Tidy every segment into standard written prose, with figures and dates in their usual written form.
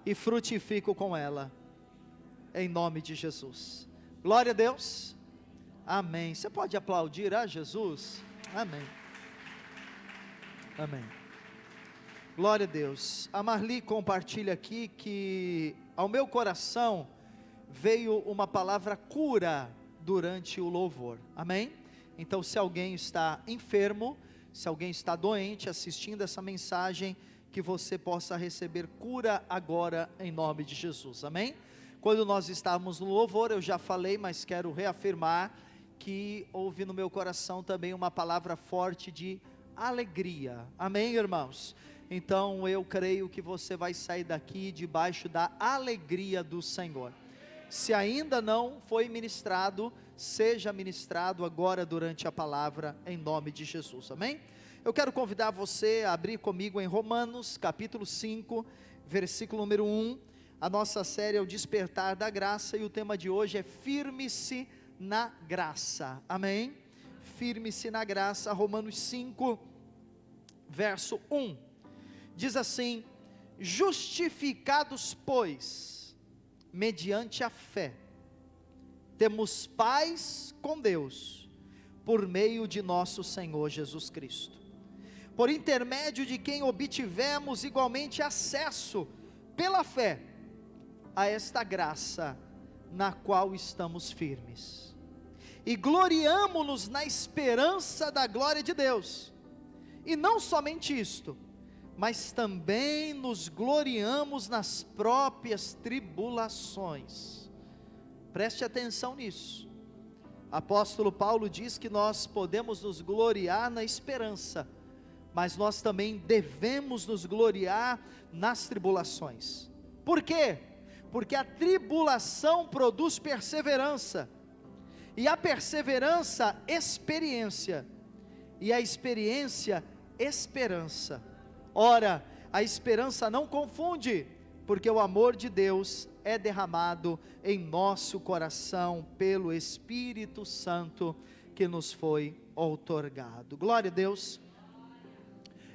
e frutifico com ela, em nome de Jesus. Glória a Deus, amém. Você pode aplaudir a Jesus? Amém, amém. Glória a Deus. A Marli compartilha aqui que ao meu coração veio uma palavra cura durante o louvor, amém? Então, se alguém está enfermo, se alguém está doente assistindo essa mensagem, que você possa receber cura agora em nome de Jesus, amém? Quando nós estávamos no louvor, eu já falei, mas quero reafirmar que houve no meu coração também uma palavra forte de alegria, amém, irmãos? Então eu creio que você vai sair daqui debaixo da alegria do Senhor. Se ainda não foi ministrado, seja ministrado agora durante a palavra, em nome de Jesus, amém? Eu quero convidar você a abrir comigo em Romanos, capítulo 5, versículo número 1, a nossa série é o despertar da graça, e o tema de hoje é firme-se na graça, amém? Firme-se na graça. Romanos 5, verso 1, diz assim: justificados, pois, mediante a fé, temos paz com Deus, por meio de nosso Senhor Jesus Cristo, por intermédio de quem obtivemos igualmente acesso, pela fé, a esta graça, na qual estamos firmes, e gloriamo-nos na esperança da glória de Deus. E não somente isto, mas também nos gloriamos nas próprias tribulações. Preste atenção nisso. Apóstolo Paulo diz que nós podemos nos gloriar na esperança, mas nós também devemos nos gloriar nas tribulações. Por quê? Porque a tribulação produz perseverança, e a perseverança, experiência, e a experiência, esperança. Ora, a esperança não confunde, porque o amor de Deus é derramado em nosso coração pelo Espírito Santo que nos foi outorgado. Glória a Deus.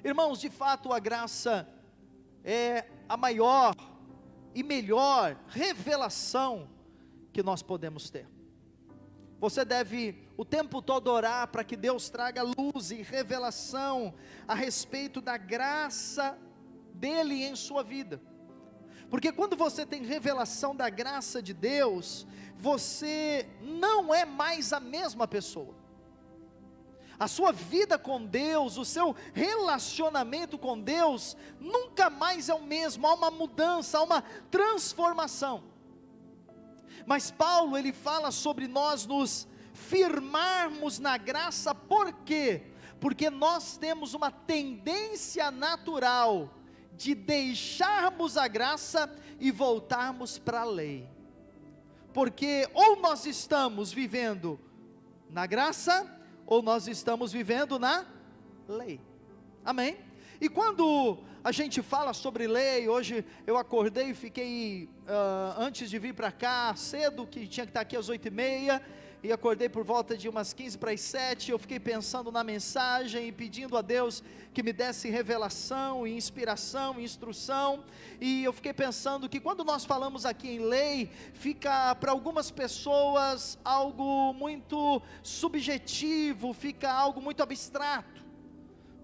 Irmãos, de fato a graça é a maior e melhor revelação que nós podemos ter. Você deve o tempo todo orar para que Deus traga luz e revelação a respeito da graça dele em sua vida, porque quando você tem revelação da graça de Deus, você não é mais a mesma pessoa. A sua vida com Deus, o seu relacionamento com Deus, nunca mais é o mesmo. Há uma mudança, há uma transformação. Mas Paulo, ele fala sobre nós nos firmarmos na graça. Por quê? Porque nós temos uma tendência natural de deixarmos a graça e voltarmos para a lei. Porque ou nós estamos vivendo na graça, ou nós estamos vivendo na lei, amém? E quando a gente fala sobre lei, hoje eu acordei e fiquei, antes de vir para cá, cedo, que tinha que estar aqui às 8h30, e acordei por volta de umas 15 para as 7, eu fiquei pensando na mensagem, e pedindo a Deus que me desse revelação, e inspiração, e instrução, e eu fiquei pensando que quando nós falamos aqui em lei, fica para algumas pessoas algo muito subjetivo, fica algo muito abstrato,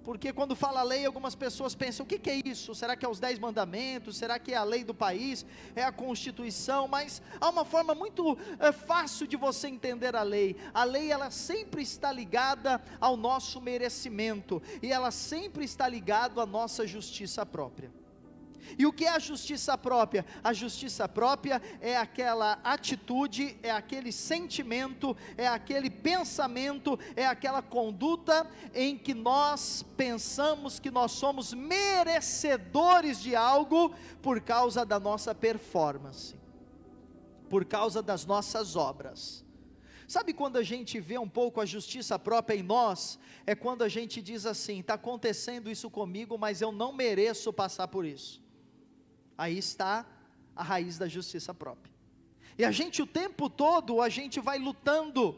porque quando fala lei, algumas pessoas pensam, o que é isso? Será que é os 10 mandamentos? Será que é a lei do país? É a Constituição? Mas há uma forma muito fácil de você entender a lei. A lei, ela sempre está ligada ao nosso merecimento, e ela sempre está ligada à nossa justiça própria. E o que é a justiça própria? A justiça própria é aquela atitude, é aquele sentimento, é aquele pensamento, é aquela conduta em que nós pensamos que nós somos merecedores de algo por causa da nossa performance, por causa das nossas obras. Sabe quando a gente vê um pouco a justiça própria em nós? É quando a gente diz assim, está acontecendo isso comigo, mas eu não mereço passar por isso. Aí está a raiz da justiça própria. E a gente o tempo todo, a gente vai lutando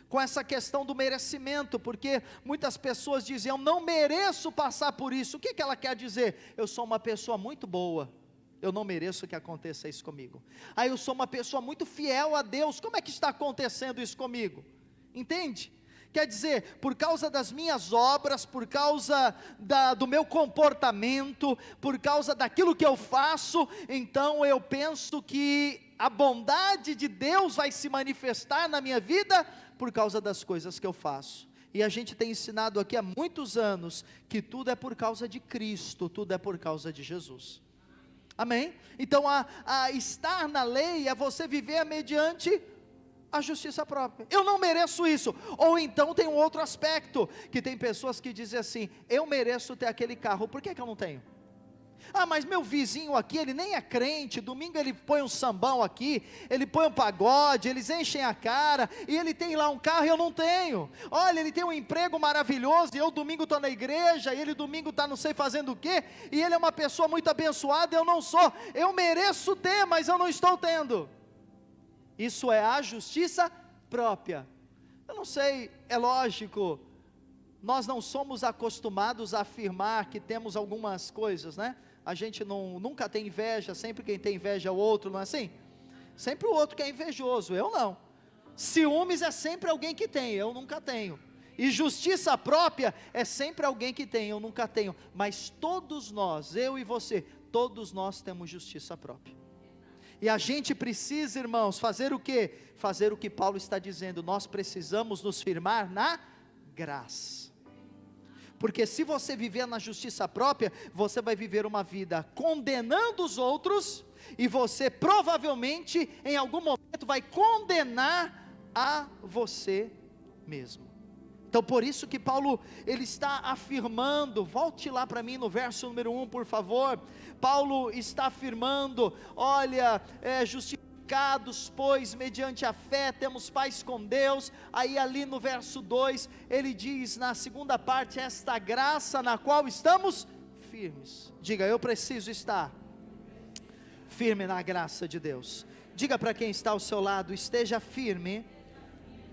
com essa questão do merecimento, porque muitas pessoas dizem, eu não mereço passar por isso. O que ela quer dizer? Eu sou uma pessoa muito boa, eu não mereço que aconteça isso comigo. Ah, eu sou uma pessoa muito fiel a Deus, como é que está acontecendo isso comigo? Entende? Quer dizer, por causa das minhas obras, por causa do meu comportamento, por causa daquilo que eu faço, então eu penso que a bondade de Deus vai se manifestar na minha vida, por causa das coisas que eu faço. E a gente tem ensinado aqui há muitos anos, que tudo é por causa de Cristo, tudo é por causa de Jesus. Amém? Então a estar na lei é você viver mediante a justiça própria. Eu não mereço isso. Ou então tem um outro aspecto, que tem pessoas que dizem assim, eu mereço ter aquele carro, por que eu não tenho? Ah, mas meu vizinho aqui, ele nem é crente, domingo ele põe um sambão aqui, ele põe um pagode, eles enchem a cara, e ele tem lá um carro e eu não tenho. Olha, ele tem um emprego maravilhoso, e eu domingo estou na igreja, e ele domingo está não sei fazendo o quê, e ele é uma pessoa muito abençoada, eu não sou. Eu mereço ter, mas eu não estou tendo. Isso é a justiça própria. Eu não sei, é lógico, nós não somos acostumados a afirmar que temos algumas coisas, né? A gente nunca tem inveja, sempre quem tem inveja é o outro, não é assim? Sempre o outro que é invejoso, eu não. Ciúmes é sempre alguém que tem, eu nunca tenho. E justiça própria é sempre alguém que tem, eu nunca tenho. Mas todos nós, eu e você, todos nós temos justiça própria. E a gente precisa, irmãos, fazer o quê? Fazer o que Paulo está dizendo, nós precisamos nos firmar na graça. Porque se você viver na justiça própria, você vai viver uma vida condenando os outros, e você provavelmente, em algum momento, vai condenar a você mesmo. Então por isso que Paulo, ele está afirmando, volte lá para mim no verso número 1 por favor, Paulo está afirmando, olha, justificados pois mediante a fé, temos paz com Deus. Aí ali no verso 2, ele diz na segunda parte, esta graça na qual estamos firmes. Diga, eu preciso estar firme na graça de Deus. Diga para quem está ao seu lado, esteja firme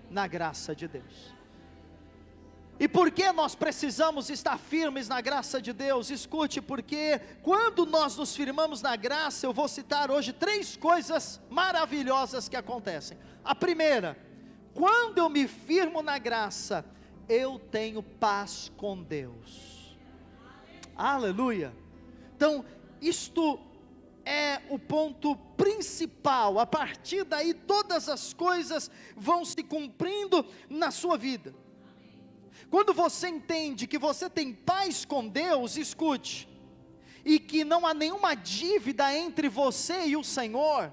na graça de Deus. E por que nós precisamos estar firmes na graça de Deus? Escute, porque quando nós nos firmamos na graça, eu vou citar hoje 3 coisas maravilhosas que acontecem. A primeira, quando eu me firmo na graça, eu tenho paz com Deus. Aleluia! Então, isto é o ponto principal. A partir daí todas as coisas vão se cumprindo na sua vida. Quando você entende que você tem paz com Deus, escute, e que não há nenhuma dívida entre você e o Senhor,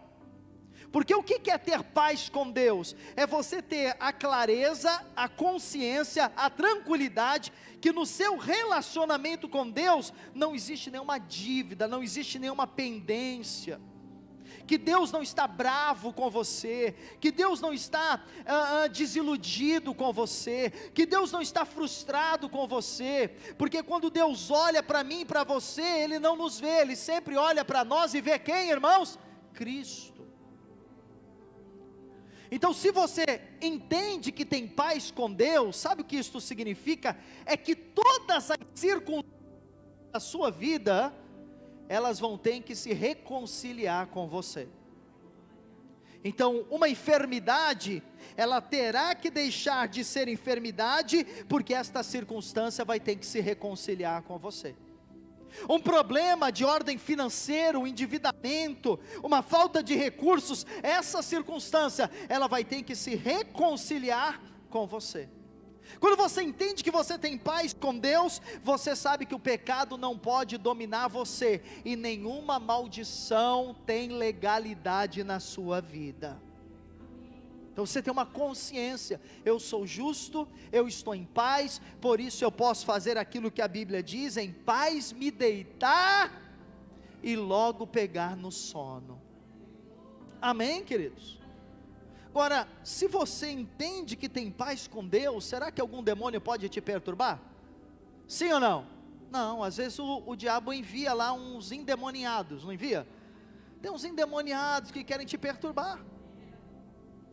porque o que é ter paz com Deus? É você ter a clareza, a consciência, a tranquilidade, que no seu relacionamento com Deus, não existe nenhuma dívida, não existe nenhuma pendência, que Deus não está bravo com você, que Deus não está desiludido com você, que Deus não está frustrado com você, porque quando Deus olha para mim e para você, Ele não nos vê, Ele sempre olha para nós e vê quem, irmãos? Cristo. Então se você entende que tem paz com Deus, sabe o que isto significa? É que todas as circunstâncias da sua vida, elas vão ter que se reconciliar com você. Então uma enfermidade, ela terá que deixar de ser enfermidade, porque esta circunstância vai ter que se reconciliar com você. Um problema de ordem financeira, um endividamento, uma falta de recursos, essa circunstância, ela vai ter que se reconciliar com você. Quando você entende que você tem paz com Deus, você sabe que o pecado não pode dominar você, e nenhuma maldição tem legalidade na sua vida. Então você tem uma consciência, eu sou justo, eu estou em paz, por isso eu posso fazer aquilo que a Bíblia diz, em paz me deitar e logo pegar no sono. Amém, queridos? Agora, se você entende que tem paz com Deus, será que algum demônio pode te perturbar? Sim ou não? Não, às vezes o diabo envia lá uns endemoniados, não envia? Tem uns endemoniados que querem te perturbar,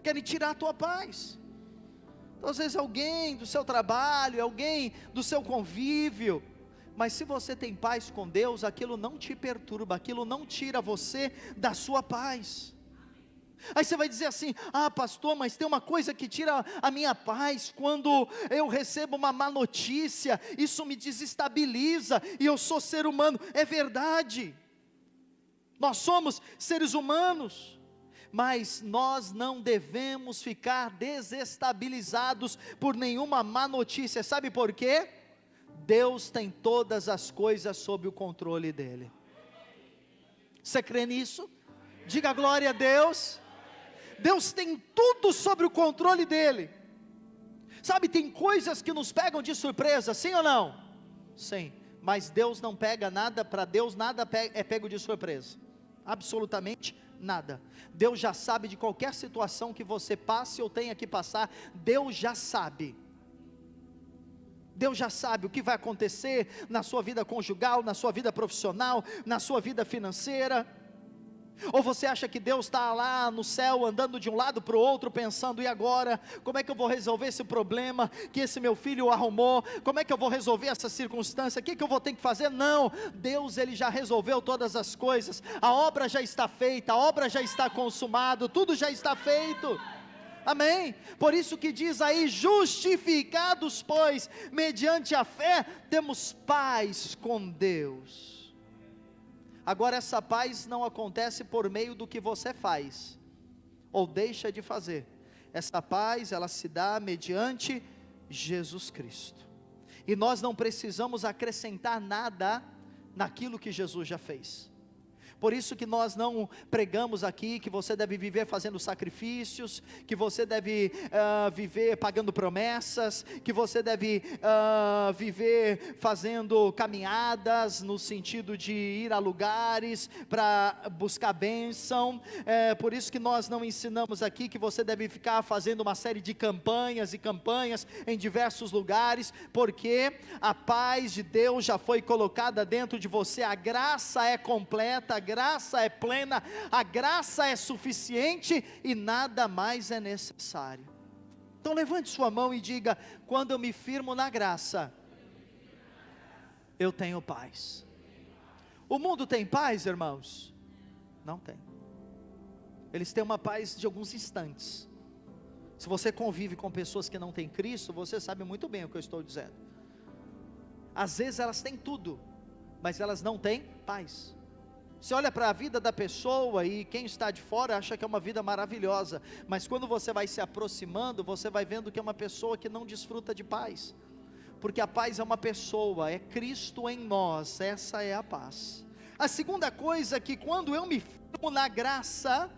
querem tirar a tua paz. Então às vezes alguém do seu trabalho, alguém do seu convívio, Mas se você tem paz com Deus, aquilo não te perturba, aquilo não tira você da sua paz. Aí você vai dizer assim: ah, pastor, mas tem uma coisa que tira a minha paz, quando eu recebo uma má notícia, isso me desestabiliza, e eu sou ser humano. É verdade, nós somos seres humanos, mas nós não devemos ficar desestabilizados por nenhuma má notícia. Sabe por quê? Deus tem todas as coisas sob o controle dele. Você crê nisso? Diga glória a Deus. Deus tem tudo sobre o controle dele. Sabe, tem coisas que nos pegam de surpresa, sim ou não? Sim, mas Deus não pega nada, para Deus nada é pego de surpresa, absolutamente nada. Deus já sabe de qualquer situação que você passe ou tenha que passar. Deus já sabe. Deus já sabe o que vai acontecer na sua vida conjugal, na sua vida profissional, na sua vida financeira. Ou você acha que Deus está lá no céu, andando de um lado para o outro, pensando: e agora? Como é que eu vou resolver esse problema que esse meu filho arrumou? Como é que eu vou resolver essa circunstância? O que eu vou ter que fazer? Não, Deus, Ele já resolveu todas as coisas. A obra já está feita, a obra já está consumada, tudo já está feito. Amém? Por isso que diz aí: justificados, pois, mediante a fé, temos paz com Deus. Agora, essa paz não acontece por meio do que você faz, ou deixa de fazer. Essa paz, ela se dá mediante Jesus Cristo. E nós não precisamos acrescentar nada naquilo que Jesus já fez. Por isso que nós não pregamos aqui que você deve viver fazendo sacrifícios, que você deve viver pagando promessas, que você deve viver fazendo caminhadas no sentido de ir a lugares para buscar bênção. Por isso que nós não ensinamos aqui que você deve ficar fazendo uma série de campanhas e campanhas em diversos lugares, porque a paz de Deus já foi colocada dentro de você. A graça é completa, a graça é plena, a graça é suficiente e nada mais é necessário. Então levante sua mão e diga: quando eu me firmo na graça, eu tenho paz. O mundo tem paz, irmãos? Não tem. Eles têm uma paz de alguns instantes. Se você convive com pessoas que não têm Cristo, você sabe muito bem o que eu estou dizendo. Às vezes elas têm tudo, mas elas não têm paz. Você olha para a vida da pessoa e quem está de fora acha que é uma vida maravilhosa, mas quando você vai se aproximando, você vai vendo que é uma pessoa que não desfruta de paz, porque a paz é uma pessoa, é Cristo em nós, essa é a paz. A segunda coisa é que quando eu me firmo na graça,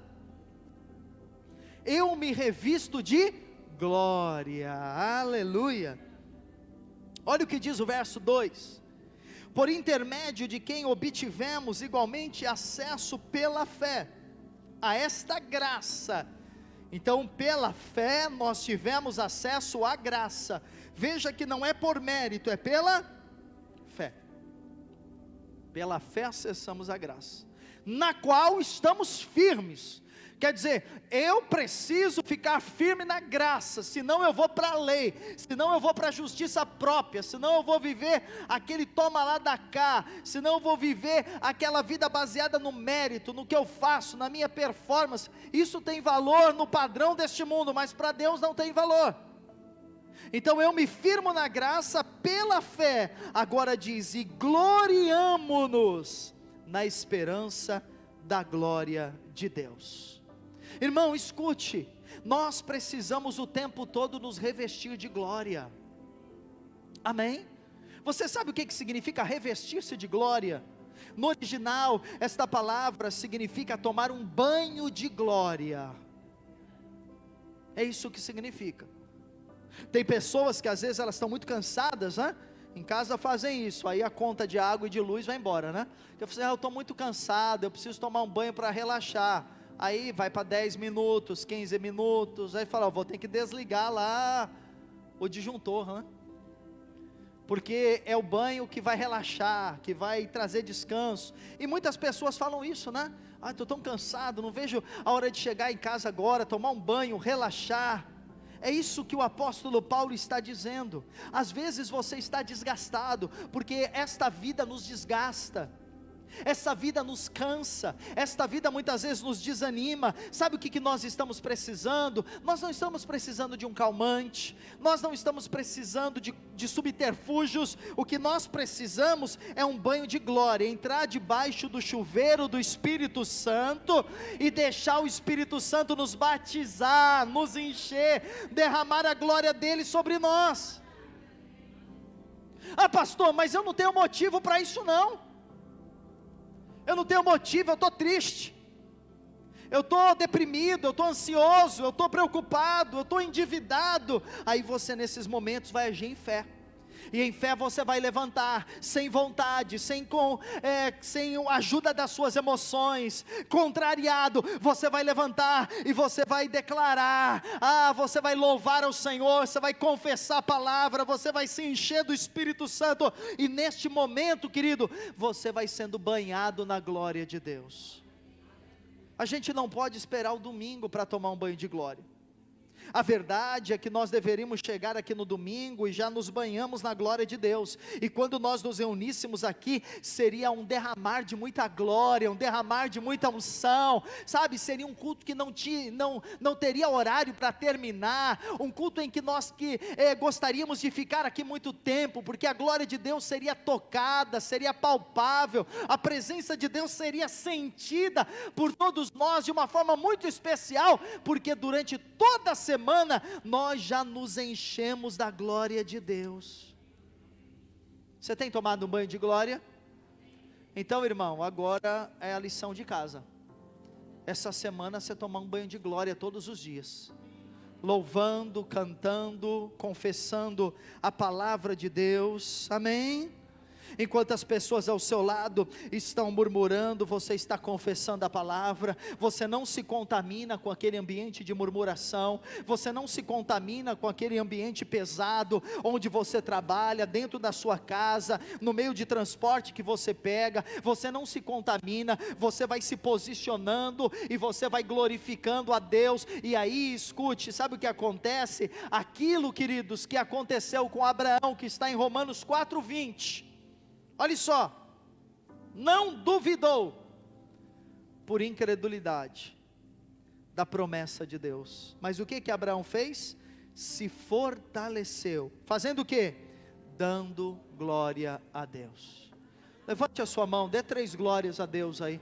eu me revisto de glória, aleluia. Olha o que diz o verso 2: por intermédio de quem obtivemos igualmente acesso pela fé a esta graça. Então, pela fé nós tivemos acesso à graça. Veja que não é por mérito, é pela fé. Pela fé acessamos a graça, na qual estamos firmes. Quer dizer, eu preciso ficar firme na graça, senão eu vou para a lei, senão eu vou para a justiça própria, senão eu vou viver aquele toma lá da cá, senão eu vou viver aquela vida baseada no mérito, no que eu faço, na minha performance. Isso tem valor no padrão deste mundo, mas para Deus não tem valor. Então eu me firmo na graça pela fé. Agora diz: e gloriamo-nos na esperança da glória de Deus. Irmão, escute, nós precisamos o tempo todo nos revestir de glória. Amém? Você sabe o que significa revestir-se de glória? No original, esta palavra significa tomar um banho de glória. É isso que significa. Tem pessoas que às vezes elas estão muito cansadas, né? Em casa fazem isso, aí a conta de água e de luz vai embora, né? Eu falo assim: eu estou muito cansado, eu preciso tomar um banho para relaxar. Aí vai para 10 minutos, 15 minutos, aí fala: vou ter que desligar lá o disjuntor, né? Porque é o banho que vai relaxar, que vai trazer descanso. E muitas pessoas falam isso, né? Estou tão cansado, não vejo a hora de chegar em casa agora, tomar um banho, relaxar. É isso que o apóstolo Paulo está dizendo. Às vezes você está desgastado, porque esta vida nos desgasta, essa vida nos cansa, esta vida muitas vezes nos desanima. Sabe o que nós estamos precisando? Nós não estamos precisando de um calmante, nós não estamos precisando de subterfúgios. O que nós precisamos é um banho de glória, entrar debaixo do chuveiro do Espírito Santo, e deixar o Espírito Santo nos batizar, nos encher, derramar a glória dele sobre nós. Ah, pastor, mas eu não tenho motivo para isso não. Eu não tenho motivo, eu estou triste, eu estou deprimido, eu estou ansioso, eu estou preocupado, eu estou endividado. Aí você nesses momentos vai agir em fé, e em fé você vai levantar, sem vontade, sem a ajuda das suas emoções, contrariado, você vai levantar, e você vai declarar, você vai louvar ao Senhor, você vai confessar a palavra, você vai se encher do Espírito Santo, e neste momento, querido, você vai sendo banhado na glória de Deus. A gente não pode esperar o domingo para tomar um banho de glória. A verdade é que nós deveríamos chegar aqui no domingo e já nos banhamos na glória de Deus, e quando nós nos reuníssemos aqui, seria um derramar de muita glória, um derramar de muita unção, sabe, seria um culto que não teria horário para terminar, um culto em que nós gostaríamos de ficar aqui muito tempo, porque a glória de Deus seria tocada, seria palpável, a presença de Deus seria sentida por todos nós de uma forma muito especial, porque durante toda a semana nós já nos enchemos da glória de Deus. Você tem tomado um banho de glória? Então, irmão, agora é a lição de casa. Essa semana você tomar um banho de glória todos os dias, louvando, cantando, confessando a palavra de Deus, amém? Enquanto as pessoas ao seu lado estão murmurando, você está confessando a palavra. Você não se contamina com aquele ambiente de murmuração, você não se contamina com aquele ambiente pesado, onde você trabalha, dentro da sua casa, no meio de transporte que você pega, você não se contamina, você vai se posicionando, e você vai glorificando a Deus, e aí escute, sabe o que acontece? Aquilo, queridos, que aconteceu com Abraão, que está em Romanos 4:20, olha só, não duvidou, por incredulidade, da promessa de Deus. Mas o que Abraão fez? Se fortaleceu, fazendo o quê? Dando glória a Deus. Levante a sua mão, dê 3 glórias a Deus aí.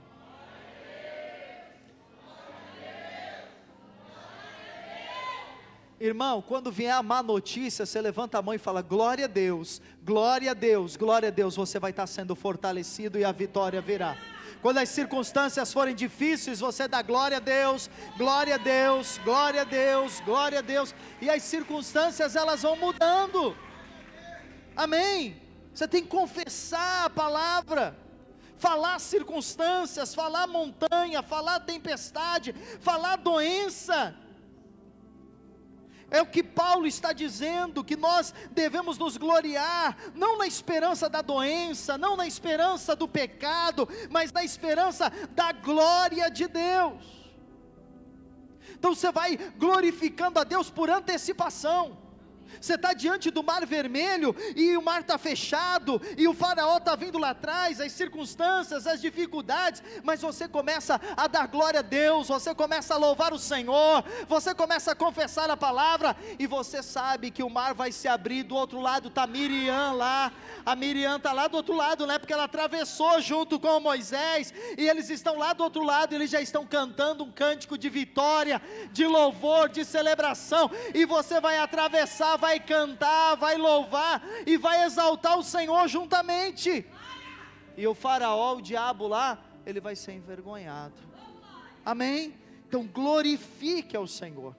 Irmão, quando vier a má notícia, você levanta a mão e fala: glória a Deus, glória a Deus, glória a Deus. Você vai estar sendo fortalecido, e a vitória virá. Quando as circunstâncias forem difíceis, você dá glória a Deus, glória a Deus, glória a Deus, glória a Deus, e as circunstâncias elas vão mudando, amém? Você tem que confessar a palavra, falar circunstâncias, falar montanha, falar tempestade, falar doença. É o que Paulo está dizendo, que nós devemos nos gloriar, não na esperança da doença, não na esperança do pecado, mas na esperança da glória de Deus. Então você vai glorificando a Deus por antecipação. Você está diante do mar vermelho, e o mar está fechado, e o faraó está vindo lá atrás, as circunstâncias, as dificuldades, mas você começa a dar glória a Deus, você começa a louvar o Senhor, você começa a confessar a palavra, e você sabe que o mar vai se abrir. Do outro lado está Miriam lá, a Miriam está lá do outro lado, né? Porque ela atravessou junto com Moisés, e eles estão lá do outro lado, eles já estão cantando um cântico de vitória, de louvor, de celebração, e você vai atravessar, vai cantar, vai louvar, e vai exaltar o Senhor juntamente, e o faraó, o diabo lá, ele vai ser envergonhado, amém? Então glorifique ao Senhor.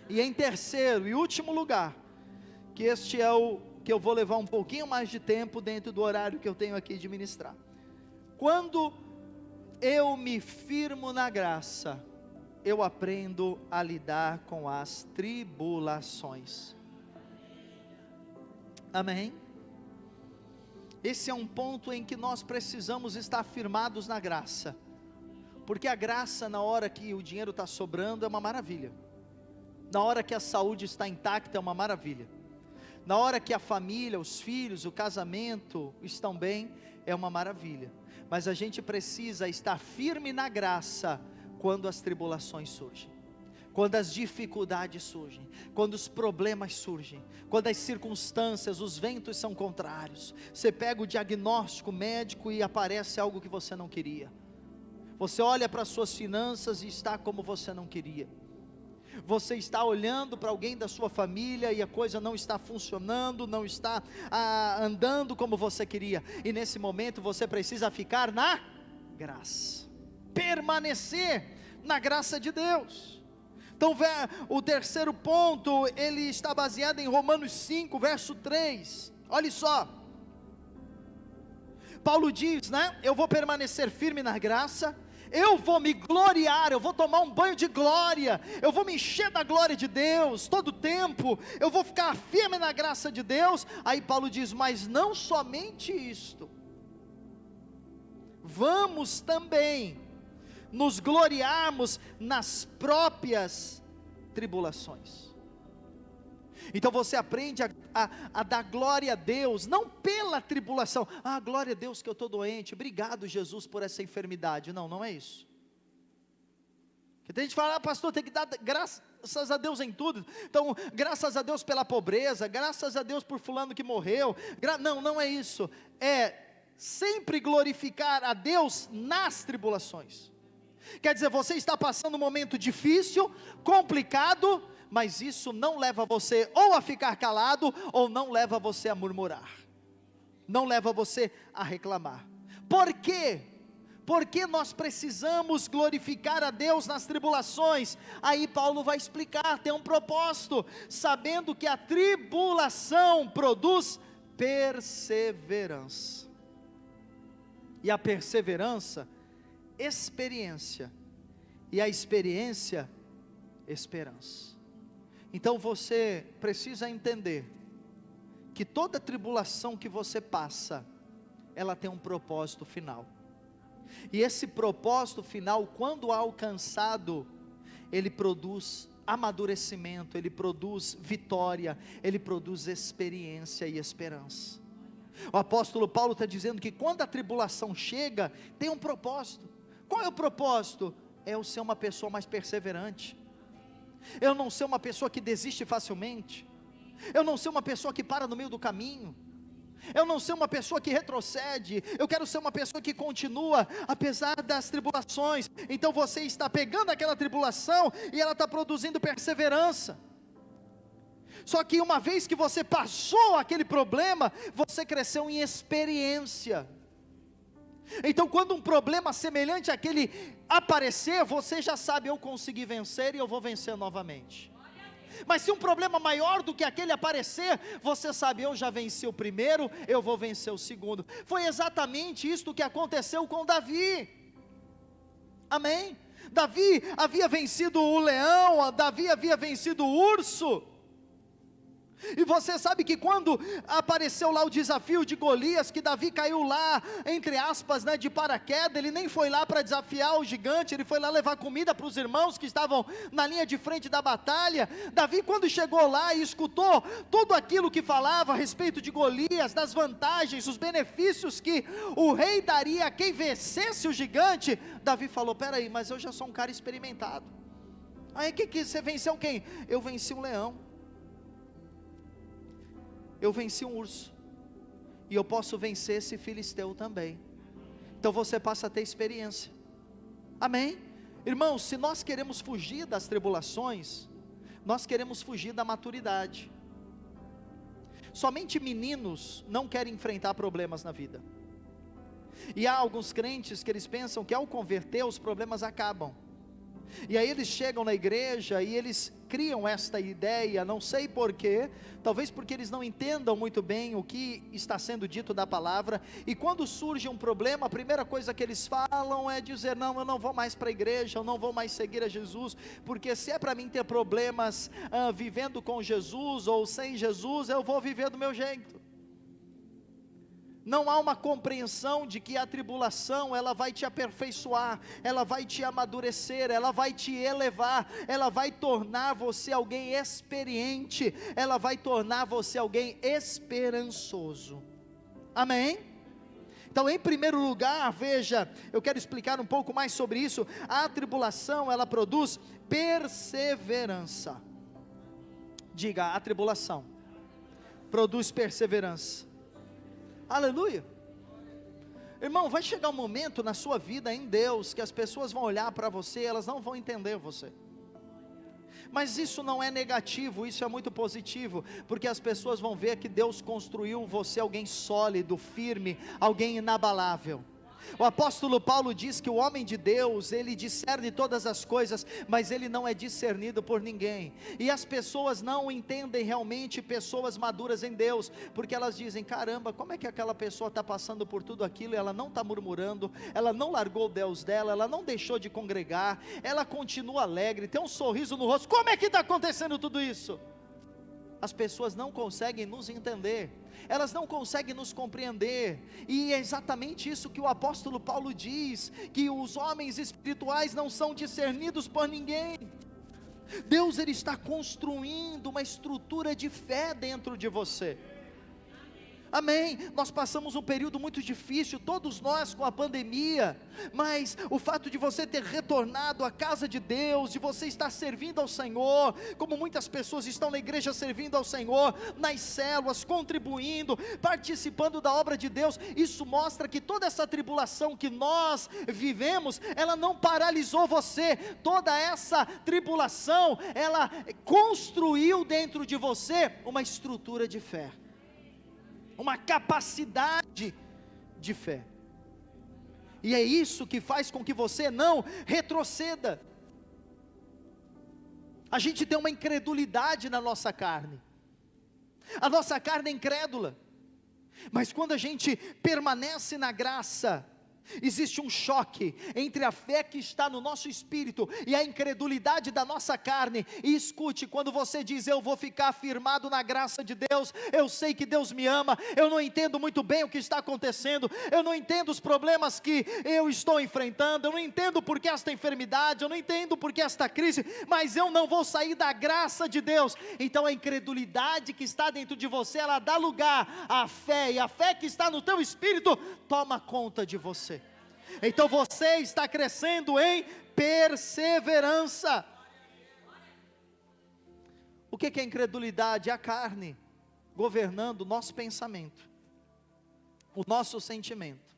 E em terceiro e último lugar, que este é o que eu vou levar um pouquinho mais de tempo dentro do horário que eu tenho aqui de ministrar. Quando eu me firmo na graça, eu aprendo a lidar com as tribulações, amém? Esse é um ponto em que nós precisamos estar firmados na graça, porque a graça, na hora que o dinheiro está sobrando, é uma maravilha, Na hora que a saúde está intacta é uma maravilha. Na hora que a família, os filhos, o casamento estão bem, é uma maravilha. Mas a gente precisa estar firme na graça quando as tribulações surgem, quando as dificuldades surgem, quando os problemas surgem, quando as circunstâncias, os ventos são contrários. Você pega o diagnóstico médico e aparece algo que você não queria. Você olha para as suas finanças e está como você não queria. Você está olhando para alguém da sua família e a coisa não está funcionando, não está andando como você queria. E nesse momento você precisa ficar na graça, permanecer na graça de Deus. Então o terceiro ponto, ele está baseado em Romanos 5, verso 3, olha só, Paulo diz, né, eu vou permanecer firme na graça, eu vou me gloriar, eu vou tomar um banho de glória, eu vou me encher da glória de Deus, todo o tempo, eu vou ficar firme na graça de Deus. Aí Paulo diz, mas não somente isto, vamos também nos gloriarmos nas próprias tribulações. Então você aprende a dar glória a Deus, não pela tribulação, glória a Deus que eu estou doente, obrigado Jesus por essa enfermidade. Não, não é isso. Porque tem gente que fala, pastor, tem que dar graças a Deus em tudo. Então, graças a Deus pela pobreza, graças a Deus por fulano que morreu. Não, não é isso. É sempre glorificar a Deus nas tribulações. Quer dizer, você está passando um momento difícil, complicado, mas isso não leva você ou a ficar calado, ou não leva você a murmurar, não leva você a reclamar. Por quê? Porque nós precisamos glorificar a Deus nas tribulações. Aí Paulo vai explicar, tem um propósito, sabendo que a tribulação produz perseverança, e a perseverança, experiência, e a experiência, esperança. Então você precisa entender que toda tribulação que você passa, ela tem um propósito final, e esse propósito final, quando alcançado, ele produz amadurecimento, ele produz vitória, ele produz experiência e esperança. O apóstolo Paulo está dizendo que quando a tribulação chega, tem um propósito. Qual é o propósito? É eu ser uma pessoa mais perseverante, eu não ser uma pessoa que desiste facilmente, eu não ser uma pessoa que para no meio do caminho, eu não ser uma pessoa que retrocede, eu quero ser uma pessoa que continua, apesar das tribulações. Então você está pegando aquela tribulação, e ela está produzindo perseverança. Só que uma vez que você passou aquele problema, você cresceu em experiência. Então quando um problema semelhante àquele aparecer, você já sabe, eu consegui vencer e eu vou vencer novamente. Mas se um problema maior do que aquele aparecer, você sabe, eu já venci o primeiro, eu vou vencer o segundo. Foi exatamente isso que aconteceu com Davi. Amém? Davi havia vencido o leão, Davi havia vencido o urso. E você sabe que quando apareceu lá o desafio de Golias, que Davi caiu lá, entre aspas, né, de paraquedas, ele nem foi lá para desafiar o gigante, ele foi lá levar comida para os irmãos que estavam na linha de frente da batalha. Davi, quando chegou lá e escutou tudo aquilo que falava a respeito de Golias, das vantagens, os benefícios que o rei daria a quem vencesse o gigante, Davi falou, peraí, mas eu já sou um cara experimentado. Aí que você venceu quem? Eu venci um leão, eu venci um urso, e eu posso vencer esse filisteu também. Então você passa a ter experiência. Amém? Irmãos, se nós queremos fugir das tribulações, nós queremos fugir da maturidade. Somente meninos não querem enfrentar problemas na vida. E há alguns crentes que eles pensam que ao converter os problemas acabam. E aí eles chegam na igreja e eles criam esta ideia, não sei porquê, talvez porque eles não entendam muito bem o que está sendo dito da palavra, e quando surge um problema, a primeira coisa que eles falam é dizer, não, eu não vou mais para a igreja, eu não vou mais seguir a Jesus, porque se é para mim ter problemas vivendo com Jesus ou sem Jesus, eu vou viver do meu jeito. Não há uma compreensão de que a tribulação, ela vai te aperfeiçoar, ela vai te amadurecer, ela vai te elevar, ela vai tornar você alguém experiente, ela vai tornar você alguém esperançoso. Amém? Então, em primeiro lugar, veja, eu quero explicar um pouco mais sobre isso. A tribulação, ela produz perseverança. Diga, a tribulação produz perseverança. Aleluia. Irmão, vai chegar um momento na sua vida em Deus, que as pessoas vão olhar para você, elas não vão entender você. Mas isso não é negativo, isso é muito positivo, porque as pessoas vão ver que Deus construiu você alguém sólido, firme, alguém inabalável. O apóstolo Paulo diz que o homem de Deus, ele discerne todas as coisas, mas ele não é discernido por ninguém. E as pessoas não entendem realmente pessoas maduras em Deus, porque elas dizem, caramba, como é que aquela pessoa está passando por tudo aquilo, e ela não está murmurando, ela não largou o Deus dela, ela não deixou de congregar, ela continua alegre, tem um sorriso no rosto, como é que está acontecendo tudo isso? As pessoas não conseguem nos entender, elas não conseguem nos compreender, e é exatamente isso que o apóstolo Paulo diz, que os homens espirituais não são discernidos por ninguém. Deus, ele está construindo uma estrutura de fé dentro de você. Amém, nós passamos um período muito difícil, todos nós com a pandemia, mas o fato de você ter retornado à casa de Deus, de você estar servindo ao Senhor, como muitas pessoas estão na igreja servindo ao Senhor, nas células, contribuindo, participando da obra de Deus, isso mostra que toda essa tribulação que nós vivemos, ela não paralisou você, toda essa tribulação, ela construiu dentro de você uma estrutura de fé, uma capacidade de fé, e é isso que faz com que você não retroceda. A gente tem uma incredulidade na nossa carne, a nossa carne é incrédula, mas quando a gente permanece na graça, existe um choque entre a fé que está no nosso espírito e a incredulidade da nossa carne. E escute, quando você diz, eu vou ficar firmado na graça de Deus, eu sei que Deus me ama, eu não entendo muito bem o que está acontecendo, eu não entendo os problemas que eu estou enfrentando, eu não entendo por que esta enfermidade, eu não entendo por que esta crise, mas eu não vou sair da graça de Deus. Então a incredulidade que está dentro de você, ela dá lugar à fé, e a fé que está no teu espírito, toma conta de você. Então você está crescendo em perseverança. O que é incredulidade? É a carne governando o nosso pensamento, o nosso sentimento.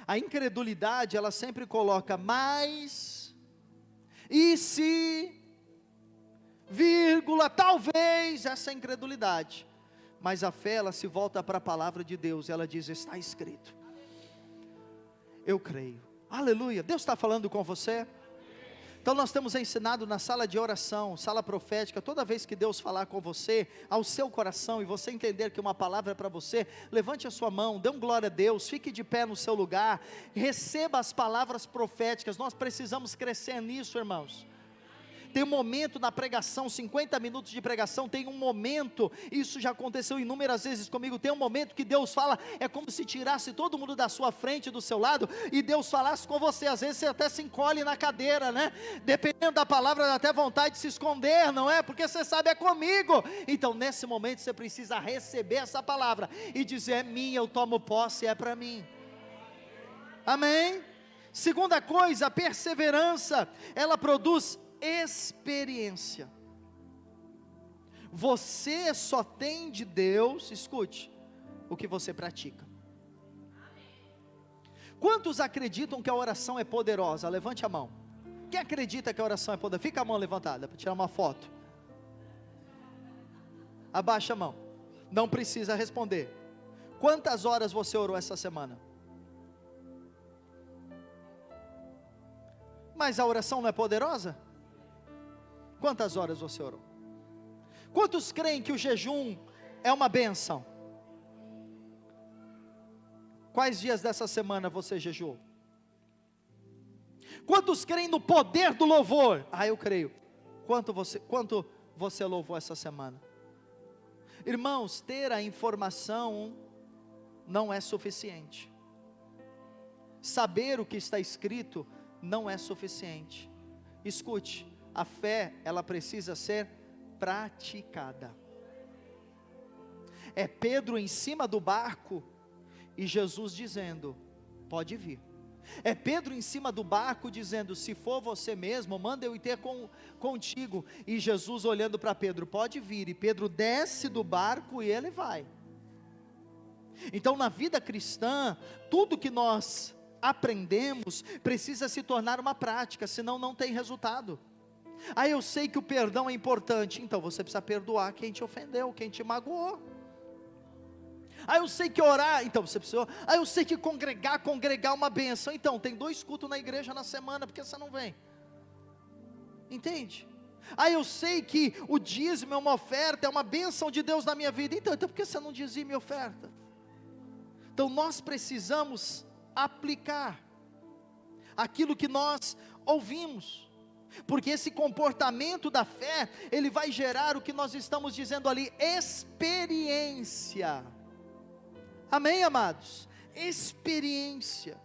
A incredulidade, ela sempre coloca mais, e se, vírgula, talvez, essa é a incredulidade. Mas a fé, ela se volta para a palavra de Deus, ela diz, está escrito. Eu creio, aleluia. Deus está falando com você? Então nós temos ensinado na sala de oração, sala profética, toda vez que Deus falar com você, ao seu coração, e você entender que uma palavra é para você, levante a sua mão, dê um glória a Deus, fique de pé no seu lugar, receba as palavras proféticas. Nós precisamos crescer nisso, irmãos. Tem um momento na pregação, 50 minutos de pregação, tem um momento, isso já aconteceu inúmeras vezes comigo, tem um momento que Deus fala, é como se tirasse todo mundo da sua frente, do seu lado, e Deus falasse com você. Às vezes você até se encolhe na cadeira, né? Dependendo da palavra, dá até vontade de se esconder, não é? Porque você sabe, é comigo. Então nesse momento você precisa receber essa palavra, e dizer, é minha, eu tomo posse, é para mim. Amém? Segunda coisa, a perseverança, ela produz experiência. Você só tem de Deus, escute, o que você pratica. Quantos acreditam que a oração é poderosa? Levante a mão. Quem acredita que a oração é poderosa? Fica a mão levantada para tirar uma foto. Abaixa a mão. Não precisa responder. Quantas horas você orou essa semana? Mas a oração não é poderosa? Quantas horas você orou? Quantos creem que o jejum é uma bênção? Quais dias dessa semana você jejuou? Quantos creem no poder do louvor? Eu creio. Quanto você louvou essa semana? Irmãos, ter a informação não é suficiente. Saber o que está escrito não é suficiente. Escute, a fé, ela precisa ser praticada. É Pedro em cima do barco e Jesus dizendo: pode vir. É Pedro em cima do barco dizendo: se for você mesmo, manda eu ir ter contigo. E Jesus olhando para Pedro: pode vir. E Pedro desce do barco e ele vai. Então, na vida cristã, tudo que nós aprendemos precisa se tornar uma prática, senão não tem resultado. Eu sei que o perdão é importante, então você precisa perdoar quem te ofendeu, quem te magoou. Eu sei que orar, então você precisa. Eu sei que congregar uma benção, então tem 2 cultos na igreja na semana, porque você não vem? Entende? Eu sei que o dízimo é uma oferta, é uma bênção de Deus na minha vida, então por que você não dizima e oferta? Então nós precisamos aplicar aquilo que nós ouvimos, porque esse comportamento da fé, ele vai gerar o que nós estamos dizendo ali, experiência. Amém, amados? Experiência,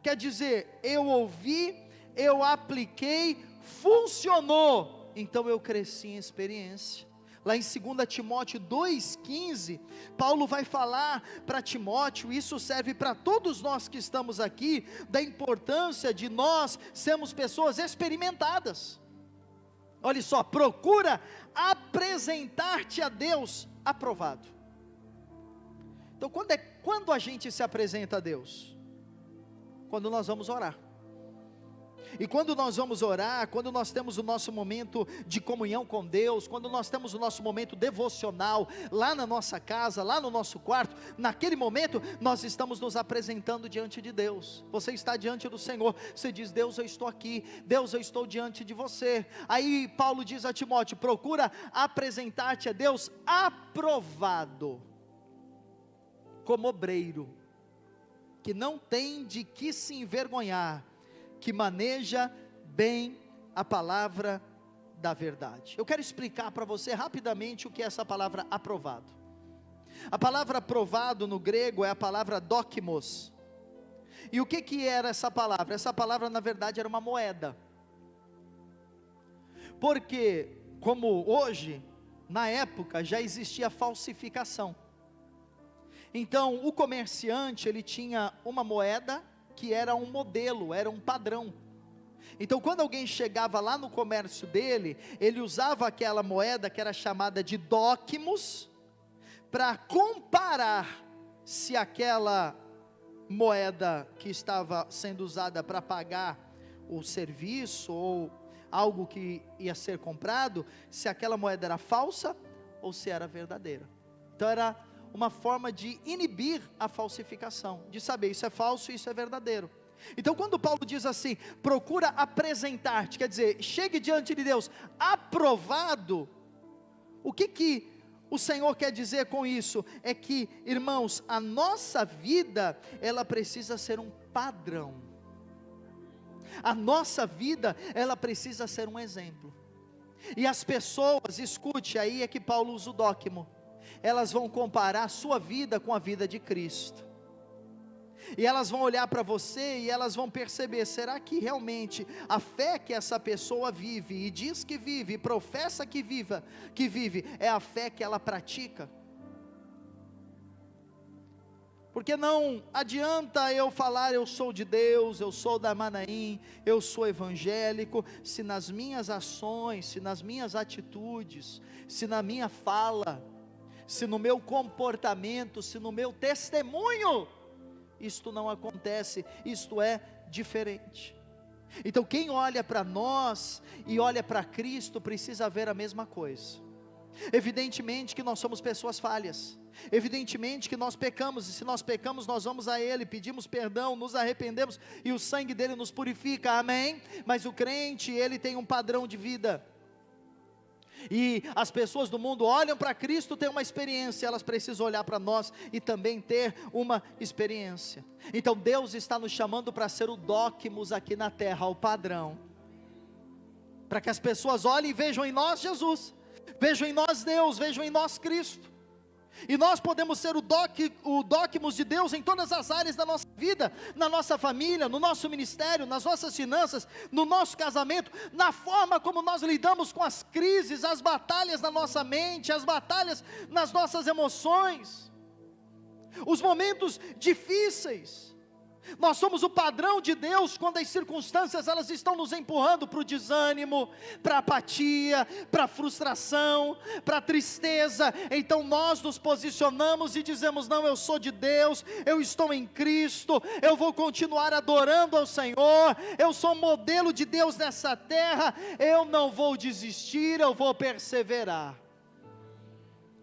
quer dizer, eu ouvi, eu apliquei, funcionou, então eu cresci em experiência. Lá em 2 Timóteo 2,15, Paulo vai falar para Timóteo, isso serve para todos nós que estamos aqui, da importância de nós sermos pessoas experimentadas. Olha só, procura apresentar-te a Deus aprovado. Então quando a gente se apresenta a Deus? Quando nós vamos orar. E quando nós vamos orar, quando nós temos o nosso momento de comunhão com Deus, quando nós temos o nosso momento devocional, lá na nossa casa, lá no nosso quarto, naquele momento, nós estamos nos apresentando diante de Deus. Você está diante do Senhor, você diz: Deus, eu estou aqui, Deus, eu estou diante de você. Aí Paulo diz a Timóteo: procura apresentar-te a Deus aprovado, como obreiro, que não tem de que se envergonhar, que maneja bem a palavra da verdade. Eu quero explicar para você rapidamente o que é essa palavra aprovado. A palavra aprovado no grego é a palavra dokimos. E o que era essa palavra? Essa palavra na verdade era uma moeda. Porque, como hoje, na época já existia falsificação. Então o comerciante, ele tinha uma moeda que era um modelo, era um padrão. Então quando alguém chegava lá no comércio dele, ele usava aquela moeda que era chamada de dokimos, para comparar se aquela moeda que estava sendo usada para pagar o serviço, ou algo que ia ser comprado, se aquela moeda era falsa, ou se era verdadeira. Então era uma forma de inibir a falsificação, de saber isso é falso e isso é verdadeiro. Então quando Paulo diz assim, procura apresentar-te, quer dizer, chegue diante de Deus aprovado. O que o Senhor quer dizer com isso? É que, irmãos, a nossa vida, ela precisa ser um padrão. A nossa vida, ela precisa ser um exemplo. E as pessoas, escute, aí é que Paulo usa o dóquimo, elas vão comparar a sua vida com a vida de Cristo, e elas vão olhar para você e elas vão perceber, será que realmente a fé que essa pessoa vive, e diz que vive, e professa que vive, é a fé que ela pratica? Porque não adianta eu falar, eu sou de Deus, eu sou da Manaim, eu sou evangélico, se nas minhas ações, se nas minhas atitudes, se na minha fala, se no meu comportamento, se no meu testemunho, isto não acontece, isto é diferente. Então quem olha para nós e olha para Cristo, precisa ver a mesma coisa. Evidentemente que nós somos pessoas falhas, evidentemente que nós pecamos, e se nós pecamos, nós vamos a Ele, pedimos perdão, nos arrependemos, e o sangue dele nos purifica, amém? Mas o crente, ele tem um padrão de vida, e as pessoas do mundo olham para Cristo, têm uma experiência, elas precisam olhar para nós e também ter uma experiência. Então Deus está nos chamando para ser o dóquimos aqui na terra, o padrão, para que as pessoas olhem e vejam em nós Jesus, vejam em nós Deus, vejam em nós Cristo. E nós podemos ser o Docmos de Deus em todas as áreas da nossa vida, na nossa família, no nosso ministério, nas nossas finanças, no nosso casamento, na forma como nós lidamos com as crises, as batalhas na nossa mente, as batalhas nas nossas emoções, os momentos difíceis. Nós somos o padrão de Deus quando as circunstâncias elas estão nos empurrando para o desânimo, para a apatia, para a frustração, para a tristeza. Então nós nos posicionamos e dizemos: não, eu sou de Deus, eu estou em Cristo, eu vou continuar adorando ao Senhor, eu sou modelo de Deus nessa terra, eu não vou desistir, eu vou perseverar.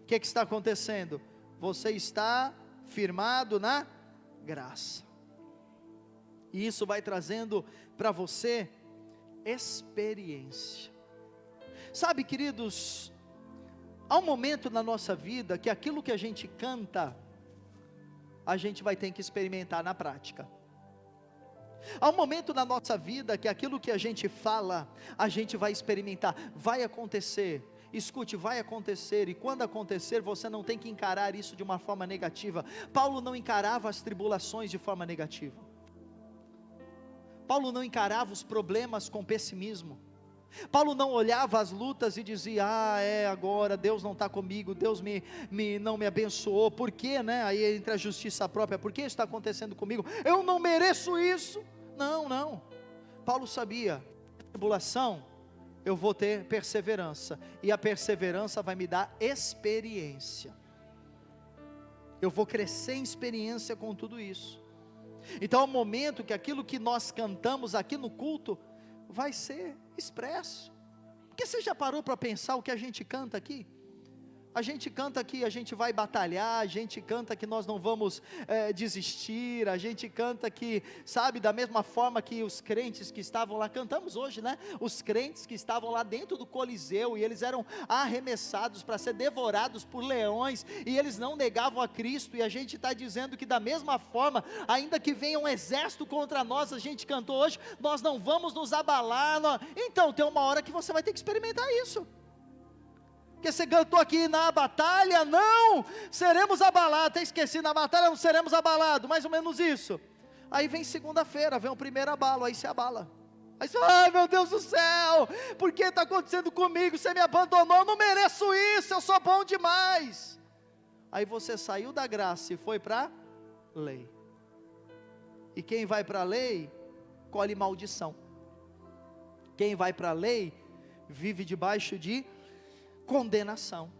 O que está acontecendo? Você está firmado na graça. E isso vai trazendo para você experiência. Sabe, queridos, há um momento na nossa vida que aquilo que a gente canta, a gente vai ter que experimentar na prática. Há um momento na nossa vida que aquilo que a gente fala, a gente vai experimentar, vai acontecer. Escute, vai acontecer, e quando acontecer, você não tem que encarar isso de uma forma negativa. Paulo não encarava as tribulações de forma negativa. Paulo não encarava os problemas com pessimismo. Paulo não olhava as lutas e dizia: agora Deus não está comigo, Deus não me abençoou, por quê, né? Aí entra a justiça própria, por que isso está acontecendo comigo? Eu não mereço isso. Não, Paulo sabia, tribulação, eu vou ter perseverança, e a perseverança vai me dar experiência, eu vou crescer em experiência com tudo isso. Então é o momento que aquilo que nós cantamos aqui no culto vai ser expresso. Porque você já parou para pensar o que a gente canta aqui? A gente canta que a gente vai batalhar, a gente canta que nós não vamos desistir, a gente canta que, sabe, da mesma forma que os crentes que estavam lá, cantamos hoje, né? Os crentes que estavam lá dentro do Coliseu, e eles eram arremessados para ser devorados por leões, e eles não negavam a Cristo, e a gente está dizendo que da mesma forma, ainda que venha um exército contra nós, a gente cantou hoje, nós não vamos nos abalar. Então tem uma hora que você vai ter que experimentar isso. Porque você cantou aqui: na batalha não seremos abalados, até esqueci, na batalha não seremos abalados, mais ou menos isso. Aí vem segunda-feira, vem o primeiro abalo, aí se abala. Aí você: ai meu Deus do céu, por que está acontecendo comigo? Você me abandonou, eu não mereço isso, eu sou bom demais. Aí você saiu da graça e foi para a lei. E quem vai para a lei, colhe maldição. Quem vai para a lei, vive debaixo de condenação.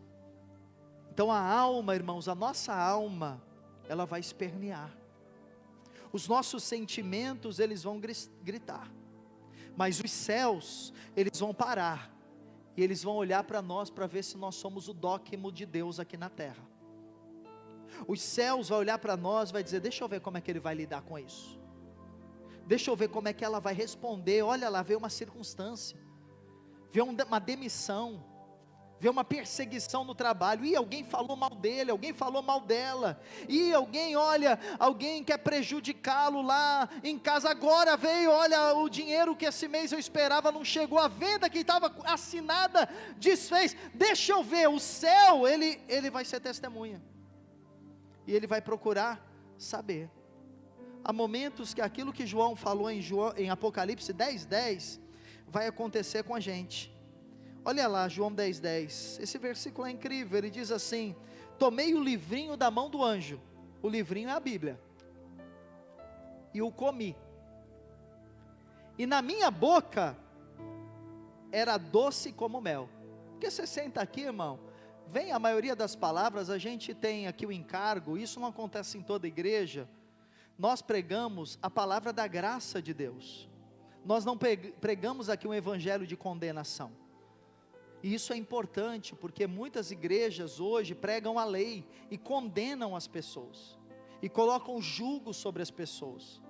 Então a alma, irmãos, a nossa alma, ela vai espernear. Os nossos sentimentos, eles vão gritar. Mas os céus, eles vão parar. E eles vão olhar para nós, para ver se nós somos o Docmo de Deus aqui na terra. Os céus vão olhar para nós, vai dizer: deixa eu ver como é que ele vai lidar com isso. Deixa eu ver como é que ela vai responder. Olha lá, veio uma circunstância. Veio uma demissão. Vê uma perseguição no trabalho, e alguém falou mal dele, alguém falou mal dela, e alguém quer prejudicá-lo lá em casa, agora veio, olha, o dinheiro que esse mês eu esperava não chegou, a venda que estava assinada desfez. Deixa eu ver, o céu, ele vai ser testemunha, e ele vai procurar saber. Há momentos que aquilo que João falou em Apocalipse 10:10, vai acontecer com a gente. Olha lá, João 10:10, esse versículo é incrível. Ele diz assim: tomei o livrinho da mão do anjo, o livrinho é a Bíblia, e o comi, e na minha boca era doce como mel. Porque você senta aqui, irmão, vem a maioria das palavras, a gente tem aqui o encargo, isso não acontece em toda igreja, nós pregamos a palavra da graça de Deus, nós não pregamos aqui um evangelho de condenação. E isso é importante, porque muitas igrejas hoje pregam a lei e condenam as pessoas, e colocam julgo sobre as pessoas,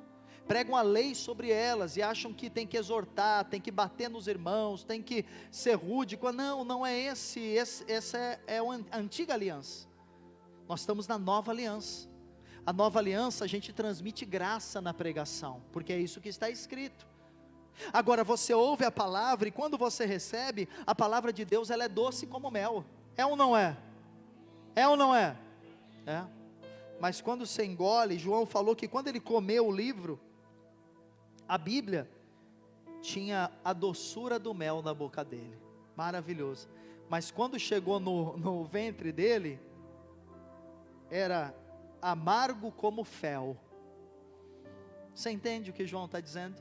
pregam a lei sobre elas, e acham que tem que exortar, tem que bater nos irmãos, tem que ser rude. Não é essa é a antiga aliança. Nós estamos na nova aliança. A nova aliança, a gente transmite graça na pregação, porque é isso que está escrito. Agora você ouve a palavra, e quando você recebe a palavra de Deus, ela é doce como mel. É ou não é? É ou não é? É. Mas quando você engole, João falou que quando ele comeu o livro, a Bíblia tinha a doçura do mel na boca dele, maravilhoso. Mas quando chegou no ventre dele, era amargo como fel. Você entende o que João está dizendo?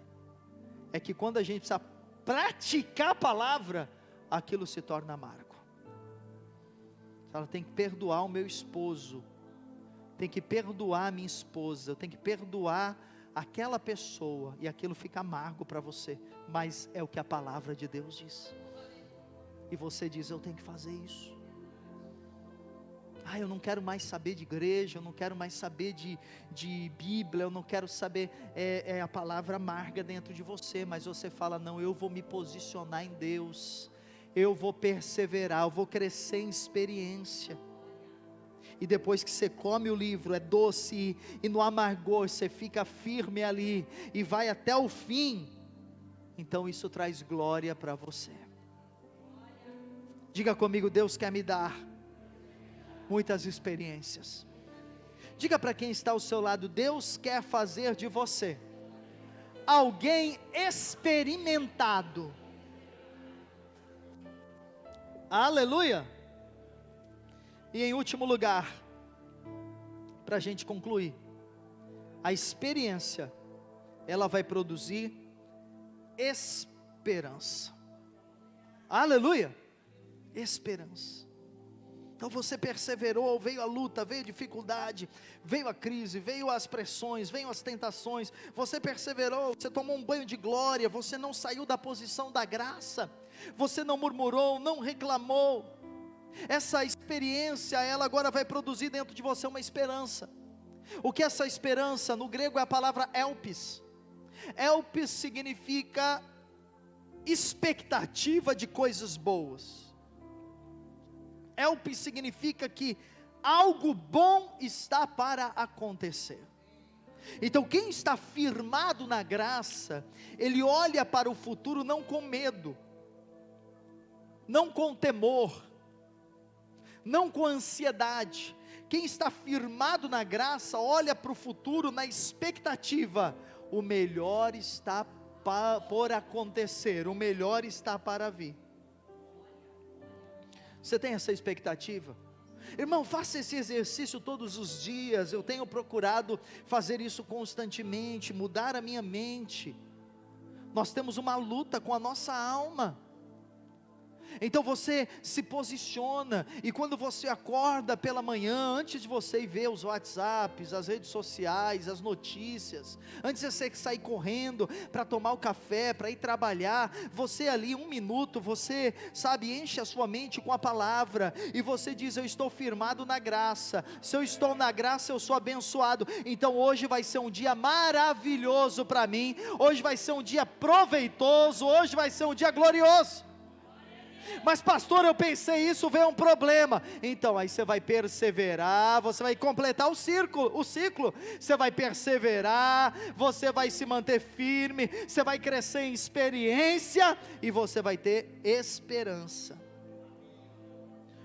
É que quando a gente precisa praticar a palavra, aquilo se torna amargo. Ela tem que perdoar o meu esposo, tem que perdoar a minha esposa, eu tenho que perdoar aquela pessoa, e aquilo fica amargo para você, mas é o que a palavra de Deus diz, e você diz, eu tenho que fazer isso. Eu não quero mais saber de igreja, eu não quero mais saber de Bíblia, eu não quero saber, a palavra amarga dentro de você, mas você fala, não, eu vou me posicionar em Deus, eu vou perseverar, eu vou crescer em experiência. E depois que você come o livro, é doce, e no amargor você fica firme ali, e vai até o fim, então isso traz glória para você. Diga comigo, Deus quer me dar muitas experiências. Diga para quem está ao seu lado, Deus quer fazer de você alguém experimentado. Aleluia. E em último lugar, para a gente concluir, a experiência, ela vai produzir esperança. Aleluia. Esperança. Então você perseverou, veio a luta, veio a dificuldade, veio a crise, veio as pressões, veio as tentações, você perseverou, você tomou um banho de glória, você não saiu da posição da graça, você não murmurou, não reclamou. Essa experiência, ela agora vai produzir dentro de você uma esperança. O que é essa esperança? No grego é a palavra elpis. Elpis significa expectativa de coisas boas. Elpis significa que algo bom está para acontecer. Então quem está firmado na graça, ele olha para o futuro não com medo, não com temor, não com ansiedade. Quem está firmado na graça, olha para o futuro na expectativa, o melhor está por acontecer, o melhor está para vir. Você tem essa expectativa? Irmão, faça esse exercício todos os dias. Eu tenho procurado fazer isso constantemente, mudar a minha mente. Nós temos uma luta com a nossa alma. Então você se posiciona, e quando você acorda pela manhã, antes de você ir ver os WhatsApps, as redes sociais, as notícias, antes de você sair correndo para tomar o café, para ir trabalhar, você ali 1 minuto, você enche a sua mente com a palavra, e você diz, eu estou firmado na graça, se eu estou na graça eu sou abençoado, então hoje vai ser um dia maravilhoso para mim, hoje vai ser um dia proveitoso, hoje vai ser um dia glorioso. Mas pastor, eu pensei isso, veio um problema. Então aí você vai perseverar, você vai completar o ciclo, você vai perseverar, você vai se manter firme, você vai crescer em experiência, e você vai ter esperança.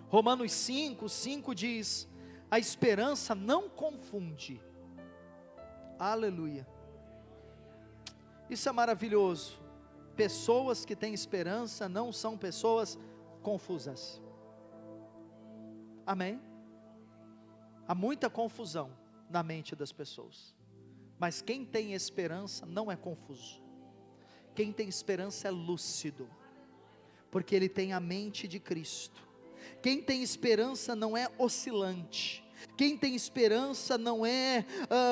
Romanos 5 diz, a esperança não confunde. Aleluia. Isso é maravilhoso. Pessoas que têm esperança não são pessoas confusas. Amém? Há muita confusão na mente das pessoas, mas quem tem esperança não é confuso. Quem tem esperança é lúcido, porque ele tem a mente de Cristo. Quem tem esperança não é oscilante. Quem tem esperança não é,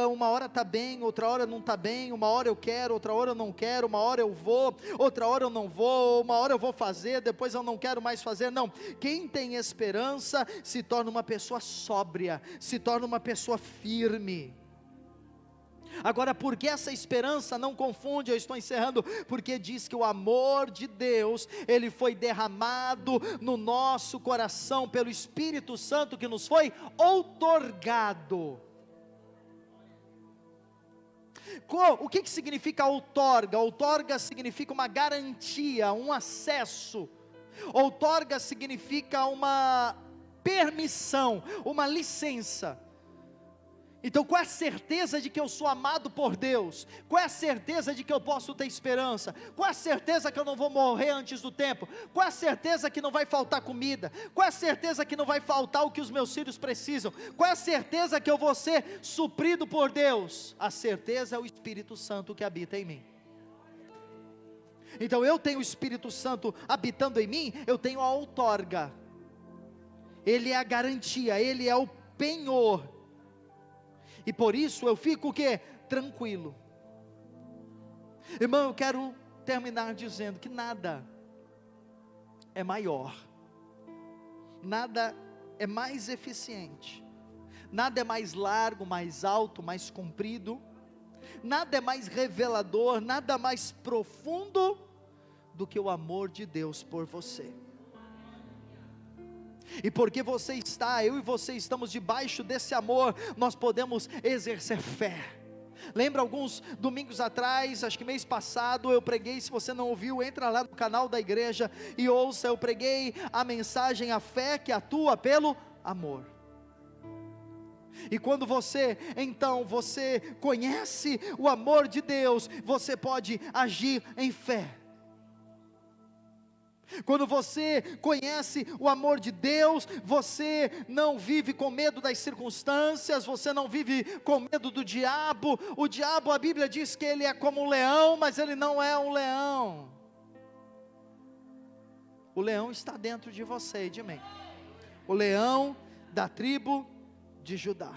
uma hora está bem, outra hora não está bem, uma hora eu quero, outra hora eu não quero, uma hora eu vou, outra hora eu não vou, uma hora eu vou fazer, depois eu não quero mais fazer. Não, quem tem esperança se torna uma pessoa sóbria, se torna uma pessoa firme. Agora, por que essa esperança não confunde? Eu estou encerrando, porque diz que o amor de Deus, ele foi derramado no nosso coração, pelo Espírito Santo que nos foi outorgado. O que significa outorga? Outorga significa uma garantia, um acesso. Outorga significa uma permissão, uma licença. Então qual é a certeza de que eu sou amado por Deus? Qual é a certeza de que eu posso ter esperança? Qual é a certeza que eu não vou morrer antes do tempo? Qual é a certeza que não vai faltar comida? Qual é a certeza que não vai faltar o que os meus filhos precisam? Qual é a certeza que eu vou ser suprido por Deus? A certeza é o Espírito Santo que habita em mim. Então eu tenho o Espírito Santo habitando em mim, eu tenho a outorga. Ele é a garantia, Ele é o penhor. E por isso eu fico o quê? Tranquilo. Irmão, eu quero terminar dizendo que nada é maior, nada é mais eficiente, nada é mais largo, mais alto, mais comprido, nada é mais revelador, nada mais profundo do que o amor de Deus por você. E porque você está, eu e você estamos debaixo desse amor, nós podemos exercer fé. Lembra alguns domingos atrás, acho que mês passado, eu preguei, se você não ouviu, entra lá no canal da igreja e ouça, eu preguei a mensagem, a fé que atua pelo amor. E quando você conhece o amor de Deus, você pode agir em fé. Quando você conhece o amor de Deus, você não vive com medo das circunstâncias, você não vive com medo do diabo. O diabo, a Bíblia diz que ele é como um leão, mas ele não é um leão. O leão está dentro de você e de mim. O leão da tribo de Judá.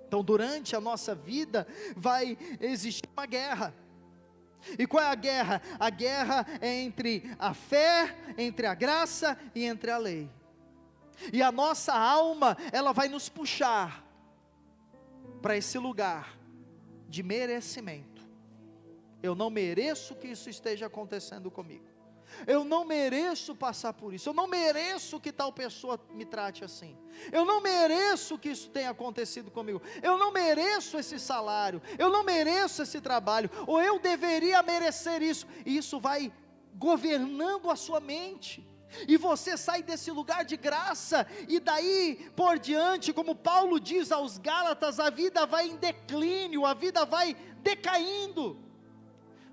Então durante a nossa vida vai existir uma guerra. E qual é a guerra? A guerra é entre a fé, entre a graça e entre a lei. E a nossa alma, ela vai nos puxar para esse lugar de merecimento. Eu não mereço que isso esteja acontecendo comigo. Eu não mereço passar por isso. Eu não mereço que tal pessoa me trate assim. Eu não mereço que isso tenha acontecido comigo. Eu não mereço esse salário. Eu não mereço esse trabalho. Ou eu deveria merecer isso. E isso vai governando a sua mente. E você sai desse lugar de graça. E daí por diante, como Paulo diz aos Gálatas, a vida vai em declínio. A vida vai decaindo.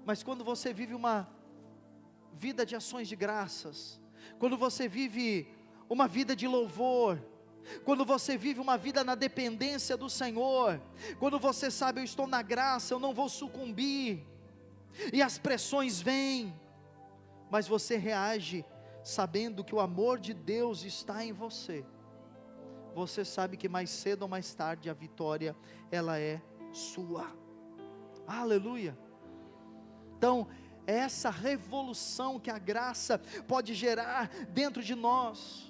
Mas quando você vive uma vida de ações de graças, quando você vive uma vida de louvor, quando você vive uma vida na dependência do Senhor, quando você sabe, eu estou na graça, eu não vou sucumbir, e as pressões vêm, mas você reage sabendo que o amor de Deus está em você, você sabe que mais cedo ou mais tarde a vitória, ela é sua. Aleluia. Então, essa revolução que a graça pode gerar dentro de nós.